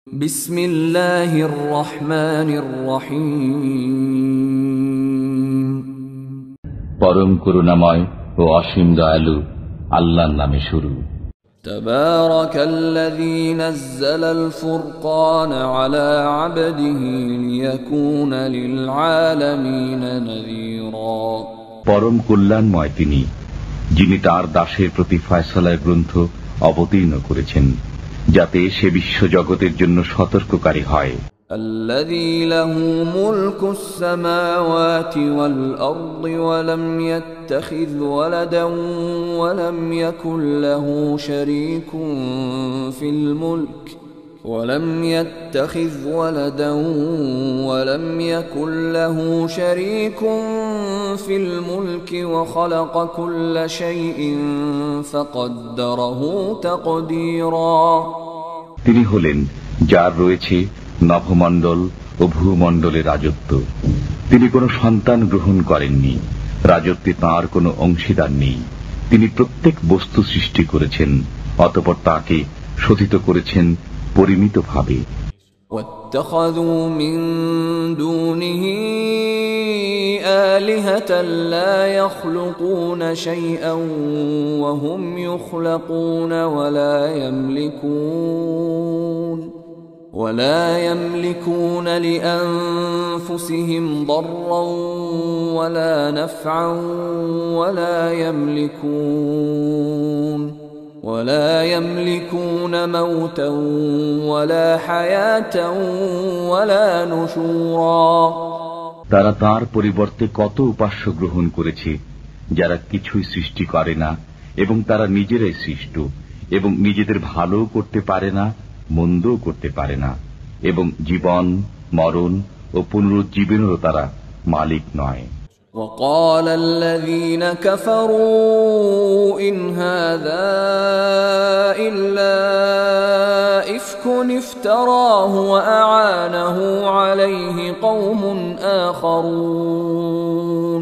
বিসমিল্লাহির রহমানির রহিম। পরম করুণাময় ও অসীম দয়ালু আল্লাহর নামে শুরু। তাবারাকাল্লাযী নাযালাল ফুরকানা আলা আবদিহি লিয়াকুনা লিল আলামিনা নাযীরা। পরম কল্যাণময় তিনি, যিনি তার দাসের প্রতি ফয়সালার গ্রন্থ অবতীর্ণ করেছেন, যাতে সে বিশ্ব জগতের জন্য সতর্ককারী হয়। الذي له ملك السماوات والأرض ولم يتخذ ولدا ولم يكن له شريك في الملك وخلق كل شيء فقدره تقديرا। তিনি হলেন যার রয়েছে নভমণ্ডল ও ভূমণ্ডলের রাজত্ব। তিনি কোনো সন্তান গ্রহণ করেননি, রাজত্বে তাঁর কোনো অংশীদার নেই। তিনি প্রত্যেক বস্তু সৃষ্টি করেছেন, অতঃপর তাকে শোধিত করেছেন পরিমিতভাবে। واتخذوا من دونه آلهة لا يخلقون شيئا وهم يخلقون ولا يملكون لأنفسهم ضرا ولا نفعا ولا يملكون موتا ولا حياة ولا نشورا। তারা তার পরিবর্তে কত উপাস্য গ্রহণ করেছে, যারা কিছুই সৃষ্টি করে না এবং তারা নিজেরাই সৃষ্ট এবং নিজেদের ভালোও করতে পারে না, মন্দও করতে পারে না, এবং জীবন, মরণ ও পুনরুজ্জীবনেরও তারা মালিক নয়। وقال الذين كفروا إن هذا إلا إفك افتراه وأعانه عليه قوم آخرون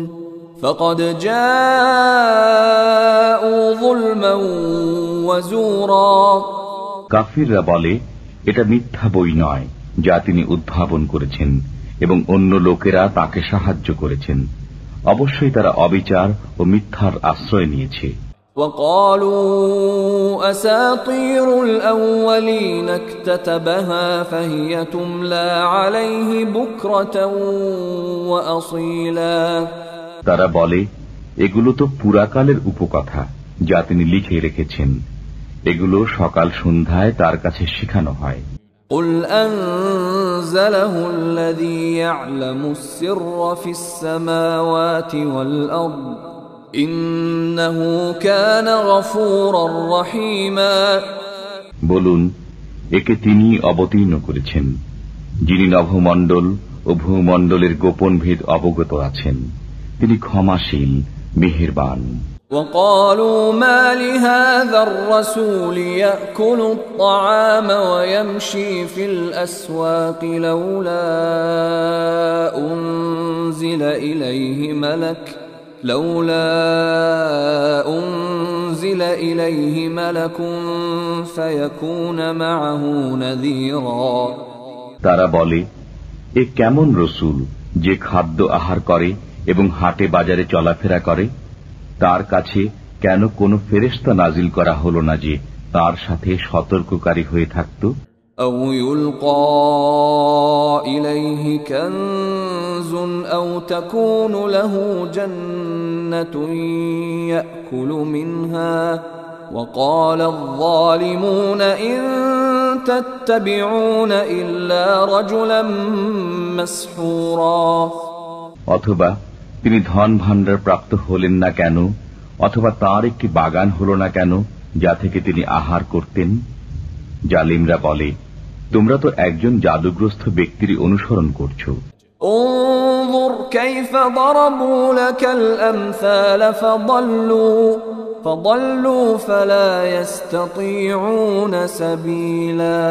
فقد جاءوا ظلما وزورا। কাফিররা বলে, এটা মিথ্যা বই নয় যা তিনি উদ্ভাবন করেছেন এবং অন্য লোকেরা তাকে সাহায্য করেছেন। অবশ্যই তারা অবিচার ও মিথ্যার আশ্রয় নিয়েছে। وقالوا أساطير الأولين اكتتبها فهي تملى عليه بكرة وأصيلا। তারা বলে, এগুলো তো পুরাকালের উপকথা যা তিনি লিখে রেখেছেন, এগুলো সকাল সন্ধ্যায় তার কাছে শেখানো হয়। قل أنزله الذي يعلم السر في السماوات والأرض إنه كان غفورا رحيما। বলুন, একে তিনি অবতীর্ণ করেছেন, যিনি নভমণ্ডল ও ভূমণ্ডলের গোপন ভেদ অবগত আছেন। তিনি ক্ষমাশীল, মেহেরবান। وقالوا ما لهذا الرسول يأكل الطعام ويمشي في الأسواق لولا أنزل إليه ملك فيكون معه نذيرا। তারা বলে, এ কেমন রসুল যে খাদ্য আহার করে এবং হাটে বাজারে চলাফেরা করে? তার কাছে কেন কোনো ফেরেশতা নাজিল করা হলো না যে তার সাথে সতর্ককারী হয়ে থাকত? أو يلقى إليه كنز أو تكون له جنة يأكل منها وقال الظالمون إن تتبعون إلا رجلا مسحورا। অথবা তিনি ধন ভাণ্ডার প্রাপ্ত হলেন না কেন, অথবা তার একটি বাগান হল না কেন যা থেকে তিনি আহার করতেন? জালিমরা বলে, তোমরা তো একজন জাদুগ্রস্ত ব্যক্তির অনুসরণ করছো। انظر كيف ضربوا لك الأمثال فضلوا فلا يستطيعون سبيلا।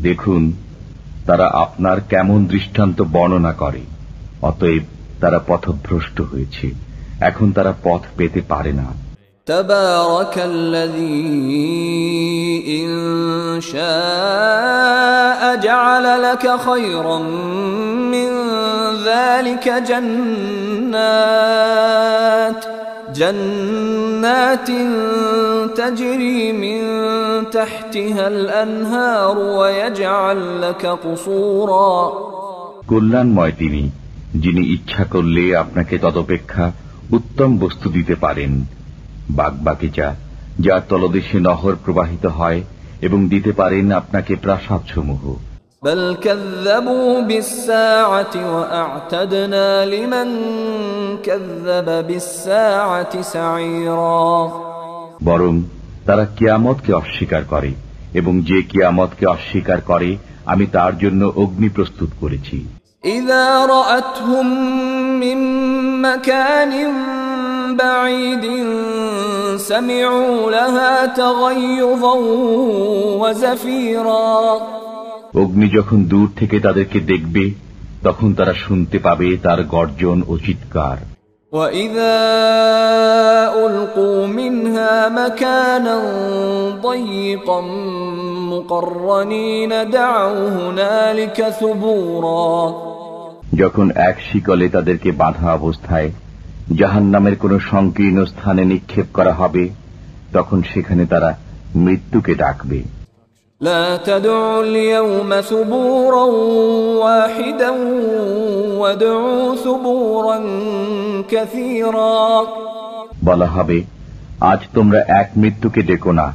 দেখুন, তারা আপনার কেমন দৃষ্টান্ত বর্ণনা করে, অতএব তারা পথভ্রষ্ট হয়েছে, এখন তারা পথ পেতে পারে না। تبارك الذي إن شاء جعل لك خيرا من ذلك جنات تجري من تحتها الأنهار ويجعل لك قصورا কল্যাণময় তিনি, যিনি ইচ্ছা করলে আপনাকে তদপেক্ষা উত্তম বস্তু দিতে পারেন, বাগবাগিচা যার তলদেশে নহর প্রবাহিত হয়, এবং দিতে পারেন আপনাকে প্রাসাদসমূহ। بل كذبوا بالساعة وأعتدنا لمن كذب بالساعة سعيرا বরং তারা কিয়ামতকে অস্বীকার করে, এবং যে কিয়ামতকে অস্বীকার করে আমি তার জন্য অগ্নি প্রস্তুত করেছি। إذا رأتهم من مكان بعيد سمعوا لها تغيظا وزفيرا অগ্নি যখন দূর থেকে তাদেরকে দেখবে, তখন তারা শুনতে পাবে তার গর্জন ও চিৎকার। وَإِذَا أُلْقُوا مِنْهَا مَكَانًا ضَيِّقًا مُقَرَّنِينَ دَعَوْا هُنَالِكَ ثُبُورًا যখন এক শিকলে তাদেরকে বাঁধা অবস্থায় জাহান্নামের কোন সংকীর্ণ স্থানে নিক্ষেপ করা হবে, তখন সেখানে তারা মৃত্যুকে ডাকবে। لا تدعوا اليوم ثبورا واحدا وادعوا ثبورا كثيرا বলা হবে, আজ তোমরা এক মৃত্যুকে ডেকো না,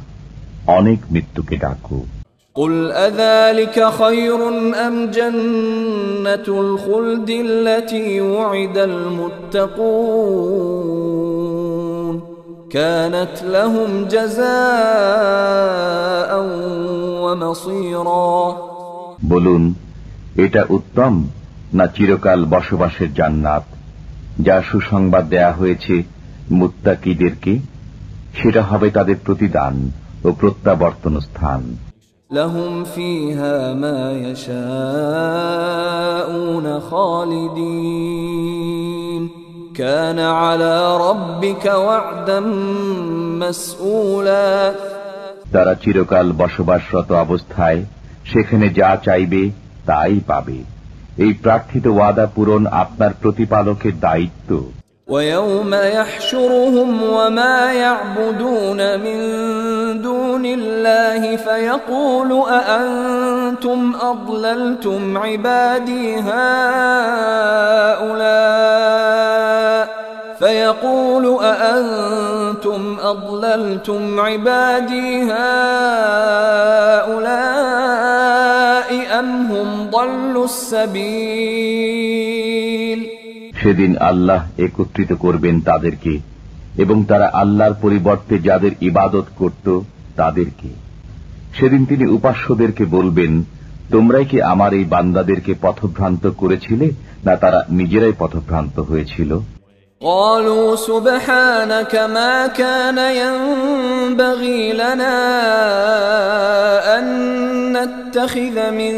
অনেক মৃত্যুকে ডাকো। قل أذلك خير أم جنة الخلد التي وعد المتقون كانت لهم جزاء ومصيرا বলুন, এটা উত্তম না চিরকাল বসবাসের জান্নাত, যা সুসংবাদ দেয়া হয়েছে মুত্তাকিদেরকে? সেটা হবে তাদের প্রতিদান ও প্রত্যাবর্তন স্থান। لهم فيها ما يشاءون خالدين كان على ربك وعدا مسئولا তারা চিরকাল বসবাসরত অবস্থায় সেখানে যা চাইবে তাই পাবে। এই প্রার্থিত ওয়াদা পূরণ আপনার প্রতিপালকের দায়িত্ব। ويوم يحشرهم وما يعبدون من دون الله فيقول أأنتم أضللتم عبادي هؤلاء أم هم ضلوا السبيل সেদিন আল্লাহ একত্রিত করবেন তাদেরকে, এবং তারা আল্লাহর পরিবর্তে যাদের ইবাদত করত তাদেরকে। সেদিন তিনি উপাস্যদেরকে বলবেন, তোমরাই কি আমার এই বান্দাদেরকে পথভ্রান্ত করেছিলে, না তারা নিজেরাই পথভ্রান্ত হয়েছিল? قالوا سبحانك ما كان ينبغي لنا أن نتخذ من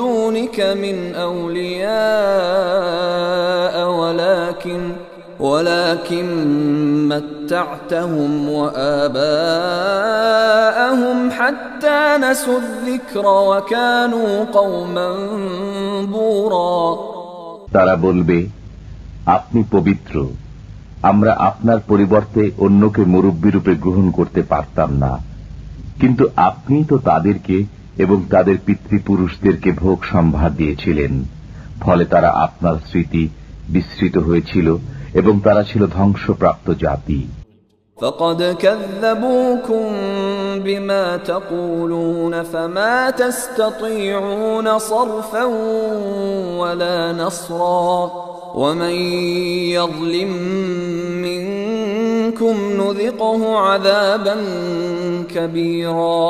دونك من أولياء ولكن متعتهم وآباءهم حتى نسوا الذكر وكانوا قوما بورا তারা বলবে, আপনি পবিত্র, আমরা আপনার পরিবর্তে অন্যকে মুরব্বী রূপে গ্রহণ করতে পারতাম না, কিন্তু আপনি তো তাদেরকে এবং তাদের পিতৃপুরুষদেরকে ভোগ সম্ভার দিয়েছিলেন, ফলে তারা আপনার স্মৃতি বিস্মৃত হয়েছিল এবং তারা ছিল ধ্বংসপ্রাপ্ত জাতি। فقد كذبوكم بما تقولون فما تستطيعون صرفا ولا نصرا ومن يظلم منكم نذقه عذابا كبيرا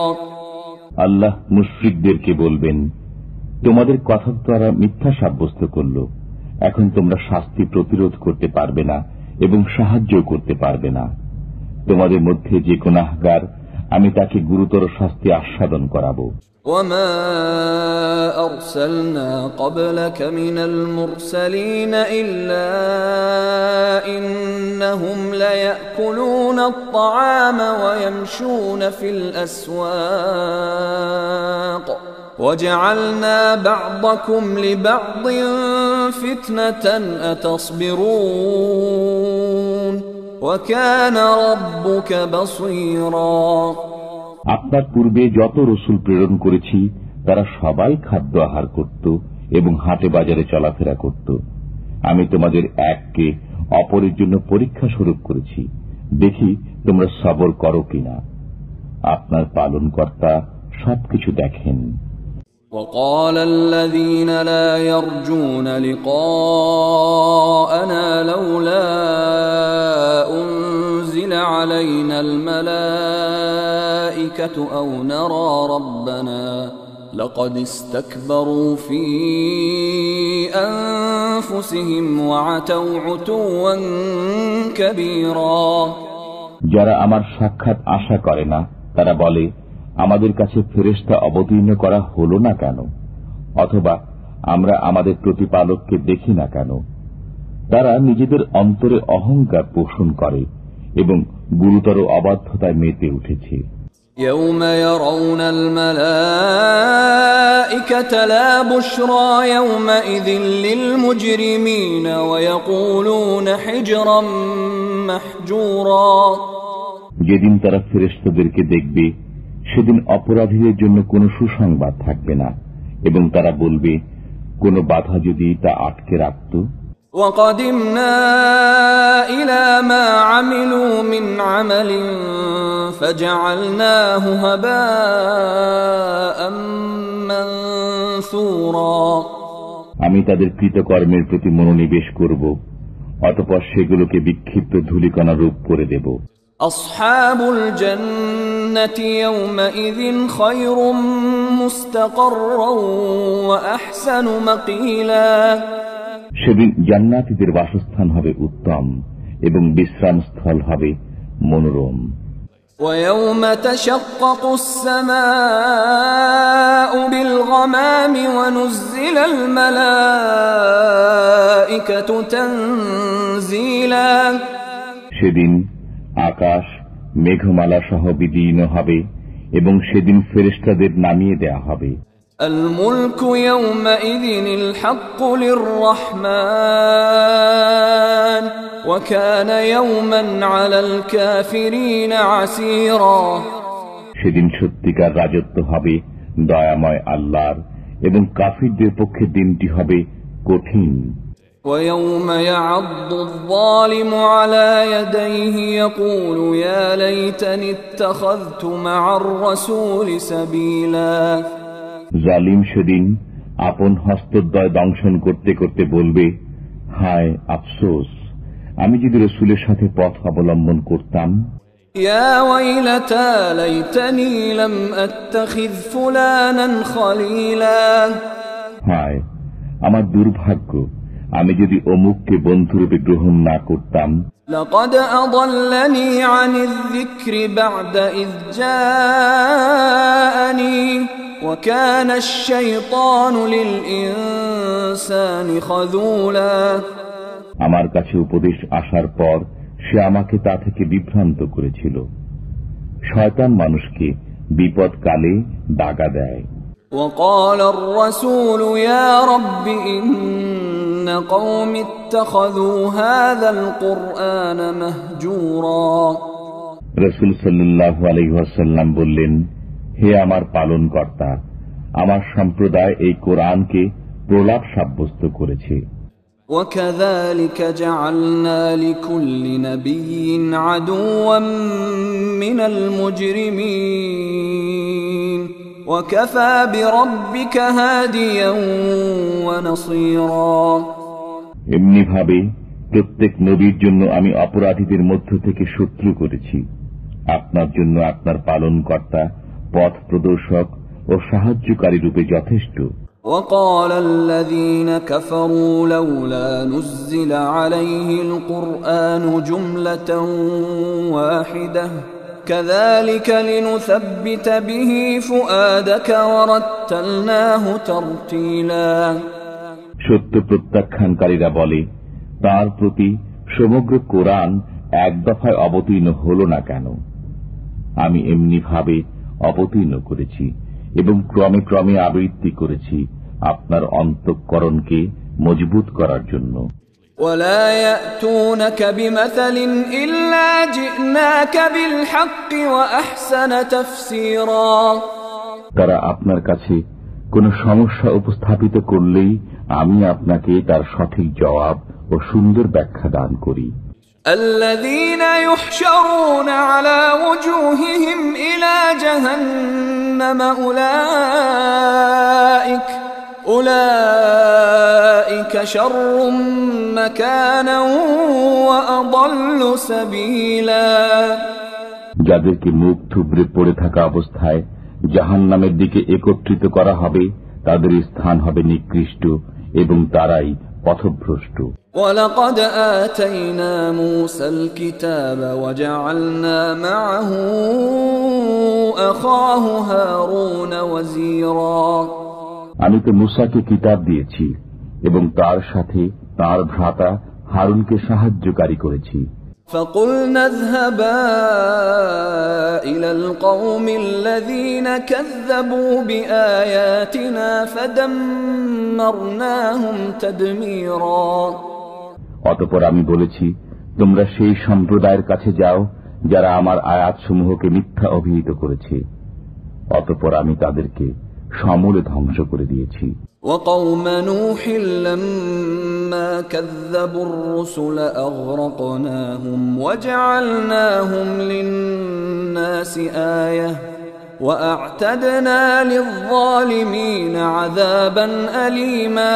আল্লাহ মুশরিকদেরকে বলবেন, তোমাদের কথা দ্বারা মিথ্যা সাব্যস্ত করল, এখন তোমরা শাস্তি প্রতিরোধ করতে পারবে না এবং সাহায্য করতে পারবে না। তোমাদের মধ্যে যে গুনাহগার, আমি তাকে গুরুতর শাস্তি আস্বাদন করাবো। وما أرسلنا قبلك من المرسلين إلا إنهم ليأكلون الطعام ويمشون في الأسواق وجعلنا بعضكم لبعض فتنة أتصبرون وكان ربك بصيرا আপনার পূর্বে যত রসুল প্রেরণ করেছি তারা সবাই খাদ্য আহার করত এবং হাটে বাজারে চলাফেরা করত। আমি তোমাদের এককে অপরের জন্য পরীক্ষা স্বরূপ করেছি, দেখি তোমরা সবর করো কিনা। আপনার পালনকর্তা সবকিছু দেখেন। وقال الذين لا يرجون لقاءنا لولا أنزل علينا الملائكة أو نرى ربنا لقد استكبروا في أنفسهم وعتوا عتوا كبيرا যারা আমার সাক্ষাৎ আশা করে না তারা বলে, আমাদের কাছে ফেরেশতা অবতীর্ণ করা হলো না কেন, অথবা আমরা আমাদের প্রতিপালককে দেখি না কেন। তারা নিজেদের অন্তরে অহংকার পোষণ করে এবং গুরুতর অবাধ্যতায় মেতে উঠেছে। يوم يرون الملائكة لا بشرى يومئذ للمجرمين ويقولون حجرا محجورا যেদিন তারা ফেরেশতাদেরকে দেখবে সেদিন অপরাধীদের জন্য কোনো সুসংবাদ থাকবে না এবং তারা বলবে, কোনো বাধা যদি তা আটকে রাখত। وقدمنا إلى ما عملوا من عمل فجعلناه هباء منثورا আমি তাদের কৃতকর্মের প্রতি মনোনিবেশ করব, অতঃপর সেগুলোকে বিক্ষিপ্ত ধূলিকণা রূপ করে দেব। أصحاب الجنة يومئذ خير مستقرا وأحسن مقيلا সেদিন জান্নাতীদের বাসস্থান হবে উত্তম এবং বিশ্রামস্থল হবে মনোরম। ويوم تشقق السماء بالغمام ونزل الملائكة تنزيلا সেদিন আকাশ মেঘমালা সহ বিদীর্ণ হবে এবং সেদিন ফেরেশতাদের নামিয়ে দেয়া হবে। الملك يومئذ الحق للرحمن وكان يوما على الكافرين عسيرا সেদিন সত্যিকার রাজত্ব হবে দয়াময় আল্লাহর এবং কাফিরদের পক্ষে দিনটি হবে কঠিন। ويوم يعض الظالم على يديه يقول يا ليتني اتخذت مع الرسول سبيلا জালিম সেদিন আপন হস্তদ্বয় দংশন করতে করতে বলবে, হায় আফসোস, আমি যদি রাসূলের সাথে পথ অবলম্বন করতাম। يا ويلتى ليتني لم أتخذ فلانا خليلا হায় আমার দুর্ভাগ্য, আমি যদি অমুককে বন্ধুরূপে গ্রহণ না করতাম। لقد أضلني عن الذكر بعد إذ جاءني وكان الشيطان للإنسان خذولا আমার কাছে উপদেশ আসার পর সে আমাকে তা থেকে বিভ্রান্ত করেছিল। শয়তান মানুষকে বিপদকালে দাগা দেয়। وقال الرسول يا رب إن قوم اتخذوا هذا القرآن مهجورا রাসূল সাল্লাল্লাহু আলাইহি ওয়াসাল্লাম বললেন, হে আমার পালনকর্তা, আমার সম্প্রদায় এই কোরআনকে প্রলাপ সাব্যস্ত করেছে। وكذلك جعلنا لكل نبي عدوا من المجرمين وكفى بربك هاديا ونصيرا এমনি ভাবে প্রত্যেক নবীর জন্য আমি অপরাধীদের মধ্য থেকে শত্রু করেছি। আপনার জন্য আপনার পালনকর্তা পথ প্রদর্শক ও সাহায্যকারী রূপে যথেষ্ট। وقال الذين كفروا لولا نزل عليه القرآن جملة واحدة كذلك لنثبت به فؤادك ورتلناه ترتيلا সত্য প্রত্যাখ্যানকারীরা বলে, তার প্রতি সমগ্র কোরআন এক দফায় অবতীর্ণ হল না কেন? আমি এমনি ভাবে অবতীর্ণ করেছি এবং ক্রমে ক্রমে আবৃত্তি করেছি আপনার অন্তঃকরণকে মজবুত করার জন্য। ولا يأتونك بمثل إلا جئناك بالحق وأحسن تفسيرا। তারা আপনার কাছে কোন সমস্যা উপস্থাপিত করলেই আমি আপনাকে তার সঠিক জবাব ও সুন্দর ব্যাখ্যা দান করি। الذين يحشرون على وجوههم إلى جهنم أولئك شر مكانا وأضل سبيلا। যাদেরকে মুখ থুবড়ে পড়ে থাকা অবস্থায় জাহান্নামের দিকে একত্রিত করা হবে, তাদের স্থান হবে নিকৃষ্ট এবং তারাই পথভ্রষ্ট। وَلَقَدْ آتَيْنَا مُوسَى الْكِتَابَ وَجَعَلْنَا مَعَهُ أَخَاهُ هَارُونَ وَزِيرًا। আমি তো মুসাকে কিতাব দিয়েছি এবং তার সাথে তার ভ্রাতা হারুনকে সাহায্যকারী করেছি। فَقُلْنَا اذْهَبَا إِلَى الْقَوْمِ الَّذِينَ كَذَّبُوا بِآيَاتِنَا فَدَمَّرْنَاهُمْ تَدْمِيرًا। অতঃপর আমি বলেছি, তোমরা সেই সম্প্রদায়ের কাছে যাও যারা আমার আয়াতসমূহকে মিথ্যা অভিহিত করেছে, অতঃপর আমি তাদেরকে সমূলে ধ্বংস করে দিয়েছি। وقوم نوح لما كذبوا الرسل أغرقناهم وجعلناهم للناس آية وأعتدنا للظالمين عذابا أليما।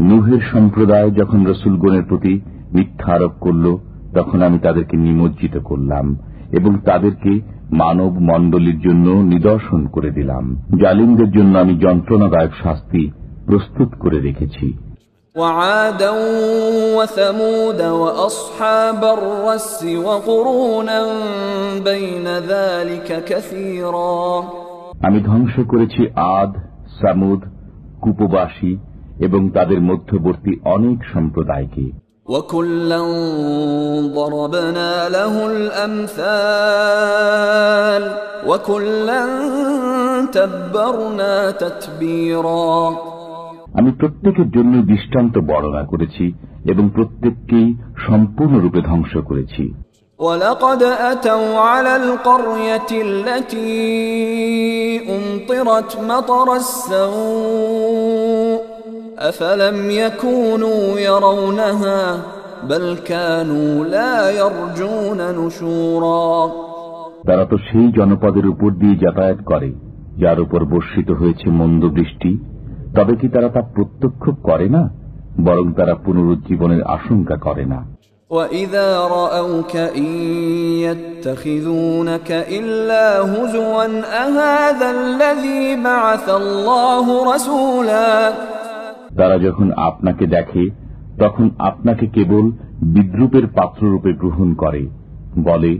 নূহের সম্প্রদায় যখন রাসূলগণের প্রতি মিথ্যা আরোপ করল, তখন আমি তাদেরকে নিমজ্জিত করলাম এবং তাদেরকে মানব মণ্ডলীর জন্য নিদর্শন করে দিলাম। জালিমদের জন্য আমি যন্ত্রণাদায়ক শাস্তি প্রস্তুত করে রেখেছি। وعادا وثمود وأصحاب الرس وقرونا بين ذلك كثيرا। আমি ধ্বংস করেছি আদ, সামুদ, কুপবাসী এবং তাদের মধ্যবর্তী অনেক সম্প্রদায়কে। وَكُلًّا ضَرَبْنَا لَهُ الْأَمْثَالَ وَكُلًّا تَبَّرْنَا تَتْبِيرًا। আমি প্রত্যেকের জন্য দৃষ্টান্ত বর্ণনা করেছি এবং প্রত্যেককেই সম্পূর্ণরূপে ধ্বংস করেছি। وَلَقَدْ أَتَوْا عَلَى الْقَرْيَةِ الَّتِي أُمْطِرَتْ مَطَرَ السَّوْءِ أَفَلَمْ يَكُونُوا يَرَوْنَهَا بَلْ كَانُوا لَا يَرْجُونَ نُشُورًا। তারা তো সেই জনপদের উপর দিয়ে যাতায়াত করে যার উপর বর্ষিত হয়েছে মন্দ বৃষ্টি, তবে কি তারা তা প্রত্যক্ষ করে না, বরং তারা পুনরুজ্জীবনের আশঙ্কা করে না। وَإِذَا رَأَوْكَ إِن يَتَّخِذُونَكَ إِلَّا هُزُوًا أَهَذَا الَّذِي بَعَثَ اللَّهُ رَسُولًا। তারা যখন আপনাকে দেখে তখন আপনাকে কেবল বিদ্রুপের পাত্ররূপে গ্রহণ করে, বলে,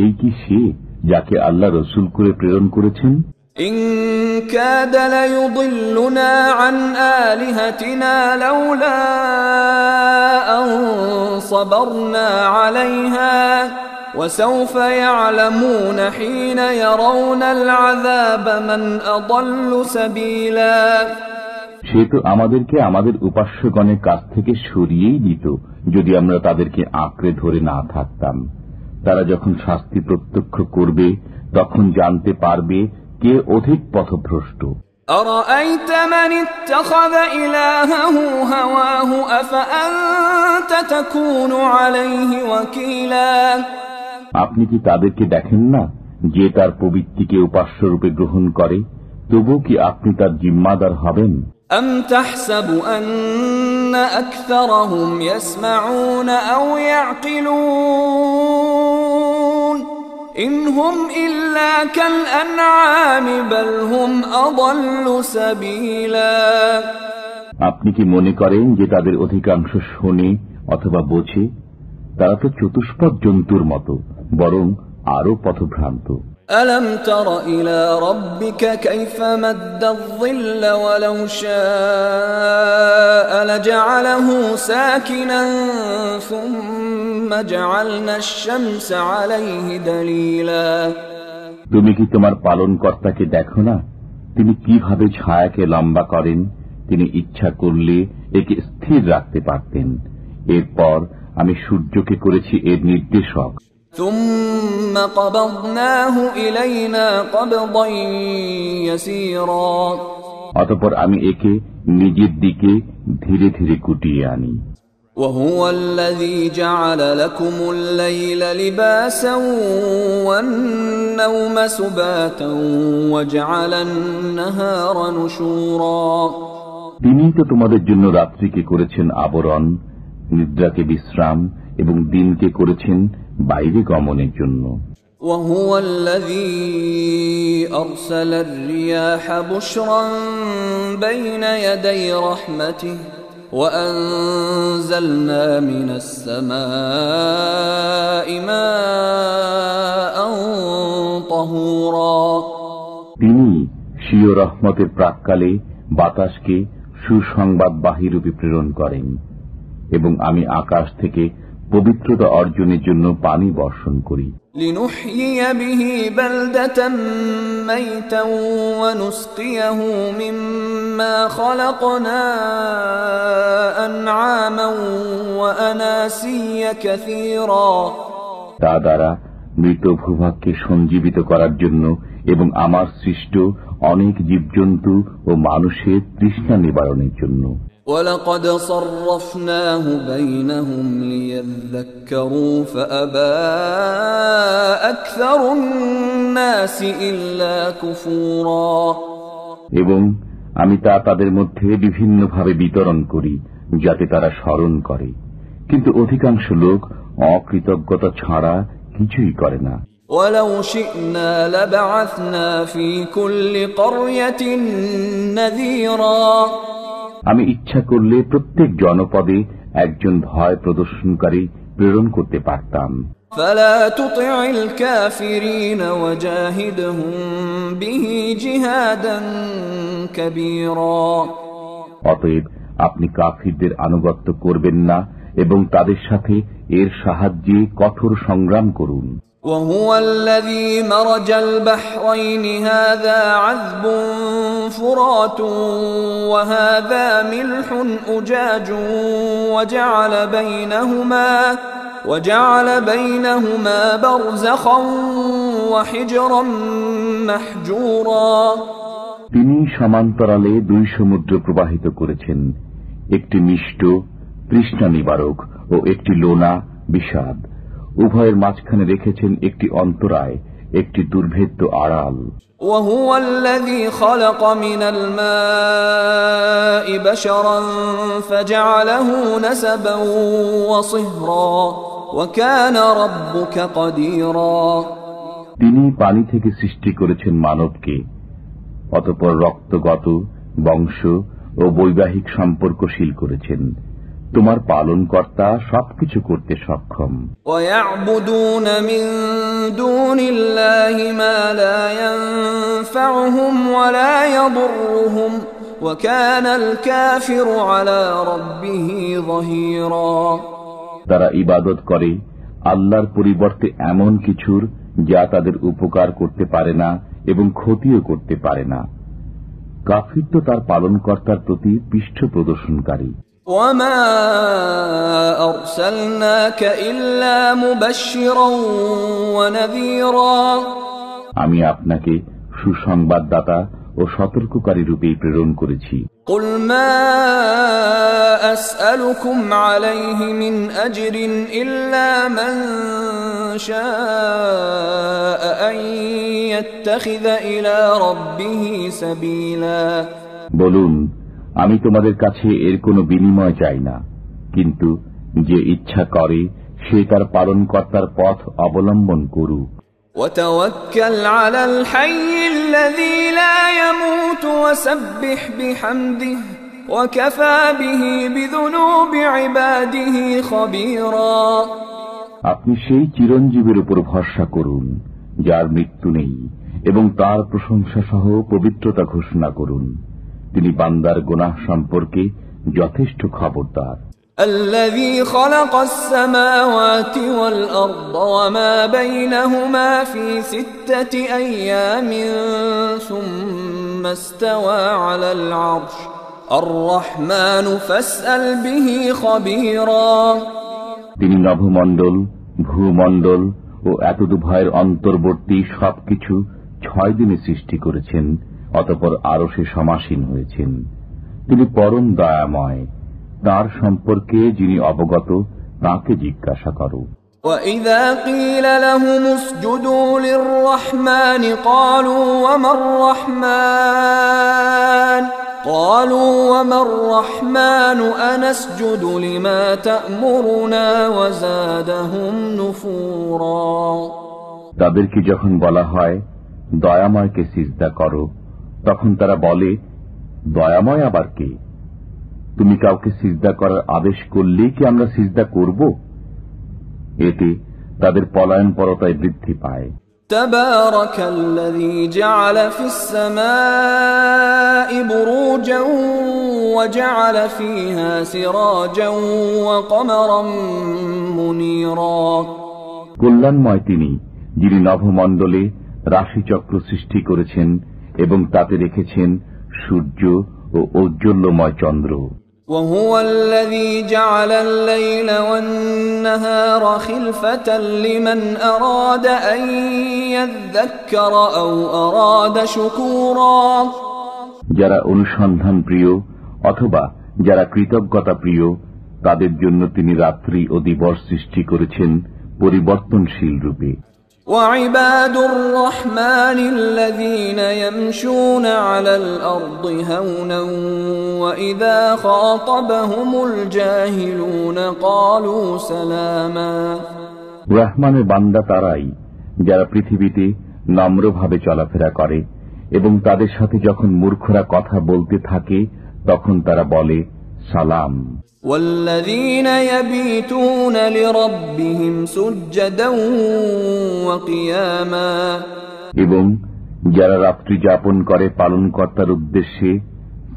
এই কি সে যাকে আল্লাহ রসুল করে প্রেরণ করেছেন? إن كاد ليضلنا عن آلهتنا لولا أن صبرنا عليها وسوف يعلمون حين يرون العذاب من أضل سبيلا। সে তো আমাদেরকে আমাদের উপাস্যগণের কাছ থেকে সরিয়েই দিত যদি আমরা তাদেরকে আঁকড়ে ধরে না থাকতাম। তারা যখন শাস্তি প্রত্যক্ষ করবে তখন জানতে পারবে কে অধিক পথভ্রষ্ট। أرأيت من اتخذ إلهه هواه أفأنت تكون عليه وكيلا। আপনি কি তাদেরকে দেখেন না যে তার প্রবৃত্তিকে উপাস্যরূপে গ্রহণ করে, তবু কি আপনি তার জিম্মাদার হবেন? أم تحسب أن أكثرهم يسمعون أو يعقلون إن هم إلا كالأنعام بل هم أضل سبيلا। আপনি কি মনে করেন যে তাদের অধিকাংশ শোনে অথবা বোঝে? তারা তো চতুষ্পদ জন্তুর মতো, বরং আরো পথভ্রান্ত। ألم تر إلى ربك كيف مد الظل ولو شاء لجعله ساكنا ثم جعلنا الشمس عليه دليلا। তুমি কি তোমার পালনকর্তাকে দেখো না তিনি কিভাবে ছায়াকে লম্বা করেন, তিনি ইচ্ছা করলে একে স্থির রাখতে পারতেন। এরপর আমি সূর্যকে করেছি এর নির্দেশক। ثم قبضناه إلينا قبضا يسيرا অতঃপর আমি একে নিজের দিকে ধীরে ধীরে কুটিয়ে আনি। وهو الذي جعل لكم الليل لباسا والنوم سباتا وجعل النهار نشورا তিনি তো তোমাদের জন্য রাত্রিকে করেছেন আবরণ, নিদ্রাকে বিশ্রাম এবং দিনকে করেছেন বাইরে গমনের জন্য। وهو الذي أرسل الرياح بشرا بين يدي رحمته وأنزلنا من السماء ماء طهورا তিনি স্বীয় রহমতের প্রাক্কালে বাতাসকে সুসংবাদবাহী রূপে প্রেরণ করেন এবং আমি আকাশ থেকে পবিত্রতা অর্জনের জন্য পানি বর্ষণ করি। لنحيي به بلدة ميتا ونسقيه مما خلقنا أنعاما وأناسيا كثيرا তা দ্বারা মৃত ভূভাগকে সঞ্জীবিত করার জন্য এবং আমার সৃষ্ট অনেক জীবজন্তু ও মানুষের তৃষ্ণা নিবারণের জন্য। وَلَقَدْ صَرَّفْنَاهُ بَيْنَهُمْ لِيَذَّكَّرُوا فَأَبَى أَكْثَرُ النَّاسِ إِلَّا كُفُورًا এবং আমি তা তাদের মধ্যে বিভিন্নভাবে বিতরণ করি যাতে তারা স্মরণ করে, কিন্তু অধিকাংশ লোক অকৃতজ্ঞতা ছাড়া কিছুই করে না। وَلَوْ شِئْنَا لَبَعَثْنَا فِي كُلِّ قَرْيَةٍ نَذِيرًا আমি ইচ্ছা করলে প্রত্যেক জনপদে একজন ভয় প্রদর্শনকারী প্রেরণ করতে পারতাম। فَلَا تُطِعِ الْكَافِرِينَ وَجَاهِدْهُمْ بِهِ جِهَادًا كَبِيرًا অতএব আপনি কাফিরদের আনুগত্য করবেন না এবং তাদের সাথে এর সাহায্যে কঠোর সংগ্রাম করুন। وهو الذي مرج البحرين هذا عذب فرات وهذا ملح أجاج وجعل بينهما برزخا وحجرا محجورا তিনি সমান্তরালে দুই সমুদ্র প্রবাহিত করেছেন, একটি মিষ্ট তৃষ্ণা নিবারক ও একটি লোনা বিষাদ। উভয়ের মাঝখানে রেখেছেন একটি অন্তরায়, একটি দুর্ভেদ্য আড়াল। وهو الذي خلق من الماء بشرا فجعله نسبا وصهرا وكان ربك قديرا তিনি পানি থেকে সৃষ্টি করেছেন মানবকে, অতঃপর রক্তগত বংশ ও বৈবাহিক সম্পর্কশীল করেছেন। তোমার পালনকর্তা সবকিছু করতে সক্ষম। وَيَعْبُدُونَ مِن دُونِ اللَّهِ مَا لَا يَنفَعُهُمْ وَلَا يَضُرُّهُمْ وَكَانَ الْكَافِرُ عَلَى رَبِّهِ ظَهِيرًا তারা ইবাদত করে আল্লাহর পরিবর্তে এমন কিছুর যা তাদের উপকার করতে পারে না এবং ক্ষতিও করতে পারে না। কাফির তো তার পালনকর্তার প্রতি পৃষ্ঠ প্রদর্শনকারী। وَمَا أَرْسَلْنَاكَ إِلَّا مُبَشِّرًا وَنَذِيرًا আমি আপনাকে সুসংবাদদাতা ও সতর্ককারী রূপে প্রেরণ করেছি। قُلْ مَا أَسْأَلُكُمْ عَلَيْهِ مِنْ أَجْرٍ إِلَّا مَنْ شَاءَ أَنْ يَتَّخِذَ إِلَى رَبِّهِ سَبِيلًا বলুন, আমি তোমাদের কাছে এর কোনো বিনিময় চাই না, কিন্তু যে ইচ্ছা করে সে তার পালনকর্তার পথ অবলম্বন করুক। وَتَوَكَّلْ عَلَى الْحَيِّ الَّذِي لَا يَمُوتُ وَسَبِّحْ بِحَمْدِهِ وَكَفَى بِهِ بِذُنُوبِ عِبَادِهِ خَبِيرًا আপনি সেই চিরঞ্জীবের উপর ভরসা করুন যার মৃত্যু নেই, এবং তার প্রশংসা সহ পবিত্রতা ঘোষণা করুন। তিনি বান্দার গুনাহ সম্পর্কে যথেষ্ট খবরদার। الذي خلق السماوات والأرض وما بينهما في 6 أيام ثم استوى على العرش الرحمن فاسأل به خبيرا। তিনি নভমণ্ডল, ভূমণ্ডল ও এতদুভয়ের অন্তর্বর্তী সবকিছু 6 দিনে সৃষ্টি করেছেন, অতঃপর আরশে সমাসীন হয়েছেন। তিনি পরম দয়াময়, তার সম্পর্কে যিনি অবগত তাকে জিজ্ঞাসা করো। وَإِذَا قِيلَ لَهُمُ اسْجُدُوا لِلرَّحْمَنِ قَالُوا وَمَا الرَّحْمَنُ أَنَسْجُدُ لِمَا تَأْمُرُنَا وَزَادَهُمْ نُفُورًا। তাদেরকে যখন বলা হয় দয়াময়কে সিজদা করো, তখন তারা বলে দয়াময় আবার কে? তুমি কাউকে সিজদা করার আদেশ করলেই কি আমরা সিজদা করব? এতে তাদের পলায়নপরতায় বৃদ্ধি পায়। তাবারাকাল্লাযী জাআলা ফিস সামাঈ বুরুজান ওয়া জাআলা ফীহা সিরাজান ওয়া কমারান মুনীরা। কল্যাণময় তিনি, যিনি নভমণ্ডলে রাশিচক্র সৃষ্টি করেছেন এবং তাতে রেখেছেন সূর্য ও ঔজ্জ্বল্যময় চন্দ্র। وهو الذي جعل الليل والنهار خلفة لمن أراد أن يذكر أو أراد شكورا। যারা অনুসন্ধান প্রিয় অথবা যারা কৃতজ্ঞতা প্রিয়, তাদের জন্য তিনি রাত্রি ও দিবস সৃষ্টি করেছেন পরিবর্তনশীল রূপে। وعباد الرحمن الذين يمشون على الأرض هونا وإذا خاطبهم الجاهلون قالوا سلاما। রহমানের বান্দা তারাই যারা পৃথিবীতে নম্রভাবে চলাফেরা করে এবং তাদের সাথে যখন মূর্খরা কথা বলতে থাকে তখন তারা বলে সালাম। والذين يبيتون لربهم سجدا وقياما। এবং যারা রাত্রি যাপন করে পালনকর্তার উদ্দেশ্যে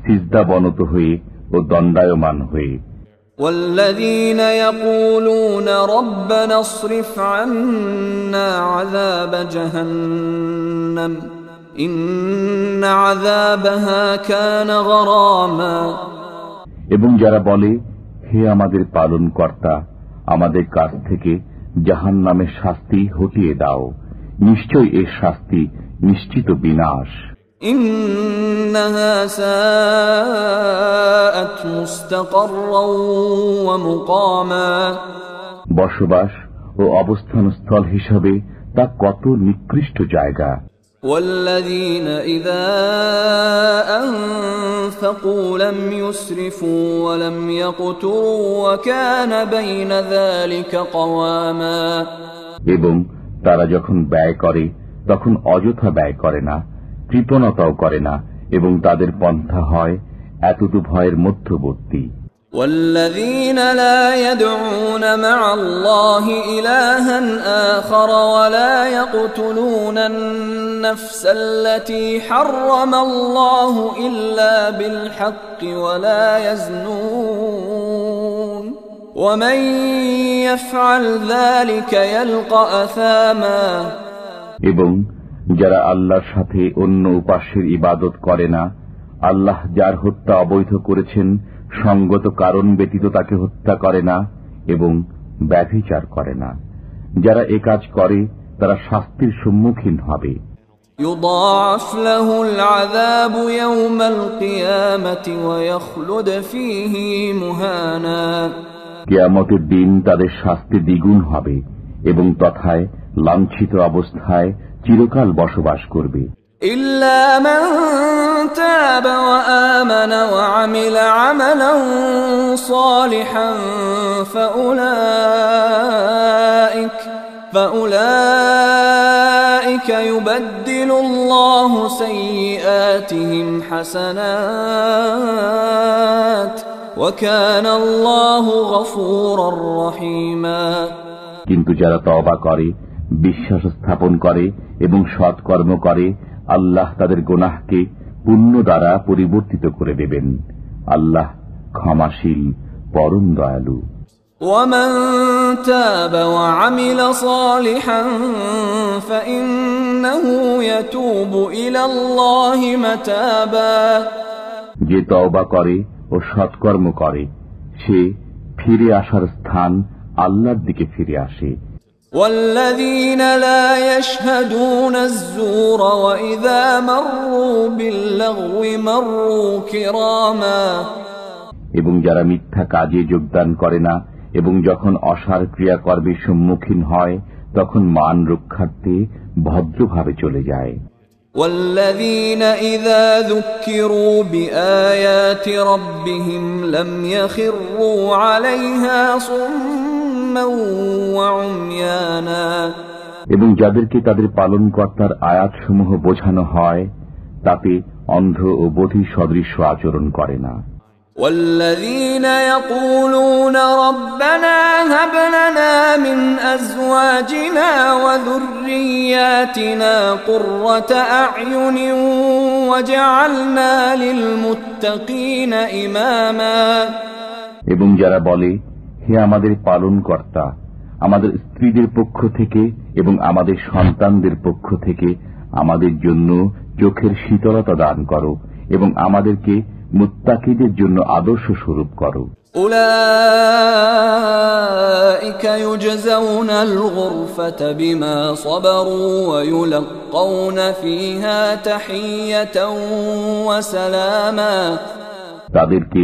সিজদাবনত হয়ে ও দণ্ডায়মান হয়ে। والذين يقولون ربنا اصرف عنا عذاب جهنم إن عذابها كان غراما। এবং যারা বলে হে আমাদের পালনকর্তা, আমাদের কাছ থেকে জাহান্নামের শাস্তি হটিয়ে দাও, নিশ্চয় এর শাস্তি নিশ্চিত বিনাশ। ইন্নাহা সাআত মুস্তাকাররান ওয়া মুকামা। বসবাস ও অবস্থানস্থল হিসাবে তা কত নিকৃষ্ট জায়গা। والذين إذا أنفقوا لم يسرفوا ولم يقتروا وكان بين ذلك قواما। এবং তারা যখন ব্যয় করে তখন অযথা ব্যয় করে না, কৃপণতাও করে না, এবং তাদের পন্থা হয় এতদুভয়ের মধ্যবর্তী। والذين لا يدعون مع الله إلها آخر ولا يقتلون النفس التي حرم الله إلا بالحق ولا يزنون ومن يفعل ذلك يلقى أثاما। এবং যারা আল্লাহর সাথে অন্য উপাস্যের ইবাদত করে না, আল্লাহ যার হত্যা অবৈধ করেছেন সঙ্গত কারণ ব্যতীত তাকে হত্যা করে না এবং ব্যভিচার করে না, যারা এ কাজ করে তারা শাস্তির সম্মুখীন হবে। يضاعف له العذاب يوم القيامة ويخلد فيه مهانا। কিয়ামতের দিন তাদের শাস্তি দ্বিগুণ হবে এবং তথায় লাঞ্ছিত অবস্থায় চিরকাল বসবাস করবে। إلا من تاب وآمن وعمل عملا صالحا فأولئك يبدل الله سيئاتهم حسنات وكان الله غفورا رحيما। কিন্তু যারা তওবা করে, বিশ্বাস স্থাপন করে এবং সৎকর্ম করে, আল্লাহ তাদের গুনাহকে পুণ্য দ্বারা পরিবর্তিত করে দেবেন। আল্লাহ ক্ষমাশীল, পরম দয়ালু। ومن تاب وعمل صالحا فإنه يتوب إلى الله متابا যে তওবা করে ও সৎকর্ম করে সে ফিরে আসার স্থান আল্লাহর দিকে ফিরে আসে। والذين لا يشهدون الزور وإذا مروا باللغو مروا كراما এবং যারা মিথ্যা কাজে যোগদান করে না এবং যখন অসার ক্রিয়াকর্মের সম্মুখীন হয় তখন মান রক্ষার্থে ভদ্রভাবে চলে যায়। والذين إذا ذكروا بآيات ربهم لم يخروا عليها صما وعميانا এবং যাদেরকে তাদের পালনকর্তার আয়াতসমূহ বোঝানো হয় তাতে অন্ধ ও বধির সদৃশ্য আচরণ করে না। والذين يقولون ربنا هب لنا من أزواجنا وذرياتنا قرة أعين وجعلنا للمتقين إماما এবং যারা বলে, হে আমাদের পালনকর্তা, আমাদের স্ত্রীদের পক্ষ থেকে এবং আমাদের সন্তানদের পক্ষ থেকে আমাদের জন্য চোখের শীতলতা দান করো এবং আমাদেরকে মুত্তাকিদের জন্য আদর্শ স্বরূপ করো। উলাইকা ইউজজাউনাল গুরফাতা বিমা সাবারু ওয়া ইউলাক্কাউনা ফিহা তাহিয়াতাও ওয়া সালামা তাদেরকে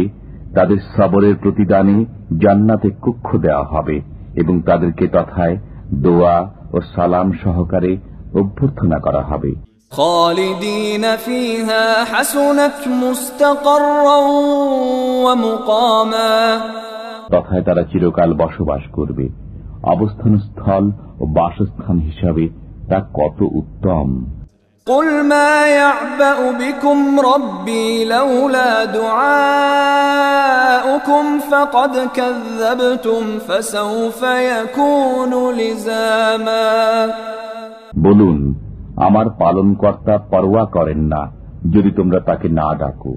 তাদের সবরের প্রতিদানে জান্নাতে কক্ষ দেওয়া হবে এবং তাদেরকে তথায় দোয়া ও সালাম সহকারে অভ্যর্থনা করা হবে। খালিদিন ফিহা হাসুনাত মুস্তাকাররাও ওয়া মুকামা তথায় তারা চিরকাল বসবাস করবে। অবস্থানস্থল ও বাসস্থান হিসাবে তা কত উত্তম। قل ما يعبأ بكم ربي لولا دعاؤكم فقد كذبتم فسوف يكون لزاما বলুন, আমার পালনকর্তা পরোয়া করেন না যদি তোমরা তাকে না ডাকো।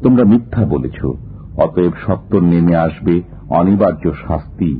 তোমরা মিথ্যা বলেছ, অতএব সত্য নেমে আসবে অনিবার্য শাস্তি।